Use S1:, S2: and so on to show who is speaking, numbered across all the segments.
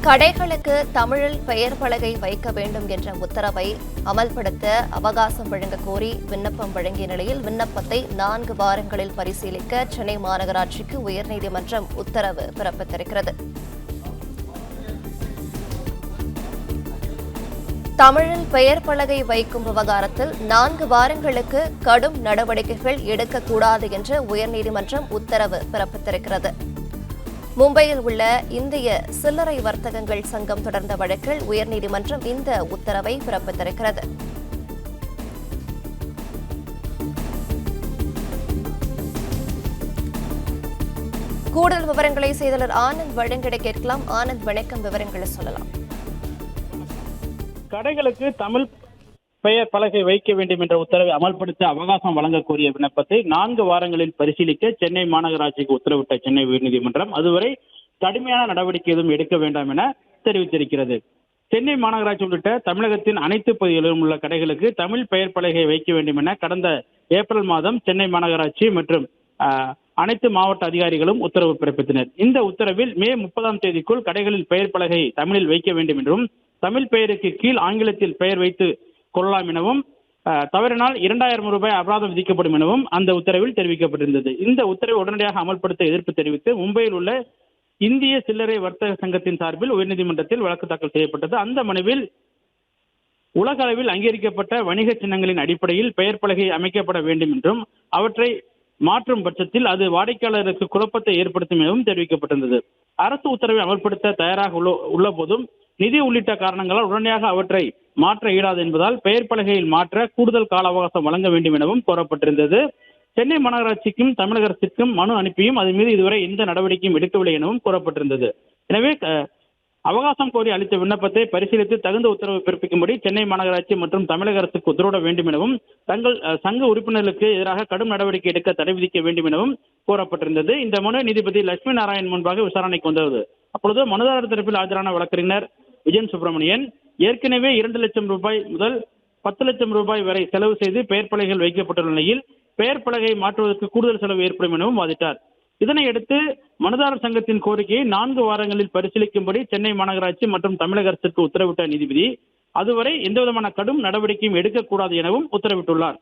S1: கடைகளுக்கு தமிழில் பெயர் பலகை வைக்க வேண்டும் என்ற உத்தரவை அமல்படுத்த அவகாசம் வழங்க கோரி விண்ணப்பம் வழங்கிய நிலையில் விண்ணப்பத்தை 4 வாரங்களில் பரிசீலிக்க சென்னை மாநகராட்சிக்கு உயர்நீதிமன்றம் உத்தரவு பிறப்பித்திருக்கிறது. தமிழில் பெயர் பலகை வைக்கும் விவகாரத்தில் 4 வாரங்களுக்கு கடும் நடவடிக்கைகள் எடுக்கக்கூடாது என்று உயர்நீதிமன்றம் உத்தரவு பிறப்பித்திருக்கிறது. மும்பையில் உள்ள இந்திய சில்லறை வர்த்தகங்கள் சங்கம் தொடர்ந்த வழக்கில் உயர்நீதிமன்றம் இந்த உத்தரவை பிறப்பித்திருக்கிறது. கூடுதல் விவரங்களை செய்தியாளர் ஆனந்த் வழங்கிட கேட்கலாம். ஆனந்த், வணக்கம். விவரங்களை சொல்லலாம்.
S2: கடைகளுக்கு தமிழ் பெயர் பலகை வைக்க வேண்டும் என்ற உத்தரவை அமல்படுத்த அவகாசம் வழங்க கோரிய விண்ணப்பத்தை 4 வாரங்களில் பரிசீலிக்க சென்னை மாநகராட்சிக்கு உத்தரவிட்ட சென்னை உயர்நீதிமன்றம் அதுவரை கடுமையான நடவடிக்கை எதுவும் எடுக்க வேண்டாம் என தெரிவித்திருக்கிறது. சென்னை மாநகராட்சி உள்ளிட்ட தமிழகத்தின் அனைத்து பகுதிகளிலும் உள்ள கடைகளுக்கு தமிழ் பெயர் பலகை வைக்க வேண்டும் என கடந்த ஏப்ரல் மாதம் சென்னை மாநகராட்சி மற்றும் அனைத்து மாவட்ட அதிகாரிகளும் உத்தரவு பிறப்பித்தனர். இந்த உத்தரவில் மே 30ஆம் தேதிக்குள் கடைகளில் பெயர் பலகை தமிழில் வைக்க வேண்டும் என்றும் தமிழ் பெயருக்கு கீழ் ஆங்கிலத்தில் பெயர் வைத்து கொள்ளலாம் எனவும் தவறினால் 2000 ரூபாய் அபராதம் விதிக்கப்படும் எனவும் அந்த உத்தரவில் தெரிவிக்கப்பட்டிருந்தது. இந்த உத்தரவை உடனடியாக அமல்படுத்த எதிர்ப்பு தெரிவித்து மும்பையில் உள்ள இந்திய சில்லறை வர்த்தக சங்கத்தின் சார்பில் உயர்நீதிமன்றத்தில் வழக்கு தாக்கல் செய்யப்பட்டது. அந்த மனுவில் உலக அளவில் அங்கீகரிக்கப்பட்ட வணிக சின்னங்களின் அடிப்படையில் பெயர் பலகை அமைக்கப்பட வேண்டும் என்றும் அவற்றை மாற்றும் பட்சத்தில் அது வாடிக்கையாளருக்கு குழப்பத்தை ஏற்படுத்தும் எனவும் தெரிவிக்கப்பட்டிருந்தது. அரசு உத்தரவை அமல்படுத்த தயாராக உள்ள போதும் நிதி உள்ளிட்ட காரணங்களால் உடனடியாக அவற்றை மாற்ற இயலாது என்பதால் பெயர் பலகையில் மாற்ற கூடுதல் கால அவகாசம் வழங்க வேண்டும் எனவும் கோரப்பட்டிருந்தது. சென்னை மாநகராட்சிக்கும் தமிழக அரசிற்கும் மனு அனுப்பியும் அதன் மீது இதுவரை எந்த நடவடிக்கையும் எடுக்கவில்லை எனவும் கூறப்பட்டிருந்தது. எனவே அவகாசம் கோரி அளித்த விண்ணப்பத்தை பரிசீலித்து தகுந்த உத்தரவு பிறப்பிக்கும்படி சென்னை மாநகராட்சி மற்றும் தமிழக அரசுக்கு உத்தரவிட வேண்டும் எனவும் தங்கள் சங்க உறுப்பினர்களுக்கு எதிராக கடும் நடவடிக்கை எடுக்க தடை விதிக்க வேண்டும் எனவும் கோரப்பட்டிருந்தது. இந்த மனு நீதிபதி லட்சுமி நாராயண் முன்பாக விசாரணைக்கு வந்தது. அப்பொழுது மனுதாரர் தரப்பில் ஆஜரான வழக்கறிஞர் விஜயன் சுப்பிரமணியன் ஏற்கனவே 2 லட்சம் ரூபாய் முதல் 10 லட்சம் ரூபாய் வரை செலவு செய்து பெயர் பலகைகள் வைக்கப்பட்டுள்ள நிலையில் பெயர் பலகை மாற்றுவதற்கு கூடுதல் செலவு ஏற்படும் எனவும் வாதிட்டார். இதனையடுத்து மனுதாரர் சங்கத்தின் கோரிக்கையை 4 வாரங்களில் பரிசீலிக்கும்படி சென்னை மாநகராட்சி மற்றும் தமிழக அரசுக்கு உத்தரவிட்ட நீதிபதி அதுவரை எந்தவிதமான கடும் நடவடிக்கையும் எடுக்கக்கூடாது எனவும் உத்தரவிட்டுள்ளார்.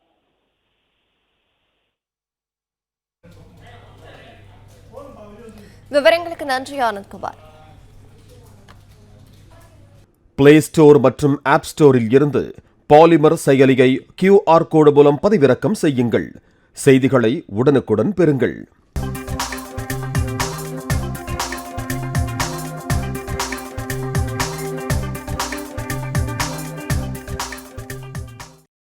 S1: விவரங்களுக்கு நன்றி ஆனந்த்குமார்.
S3: பிளே ஸ்டோர் மற்றும் ஆப் ஸ்டோரில் இருந்து பாலிமர் செயலியை QR கோடு மூலம் பதிவிறக்கம் செய்யுங்கள். செய்திகளை உடனுக்குடன் பெறுங்கள்.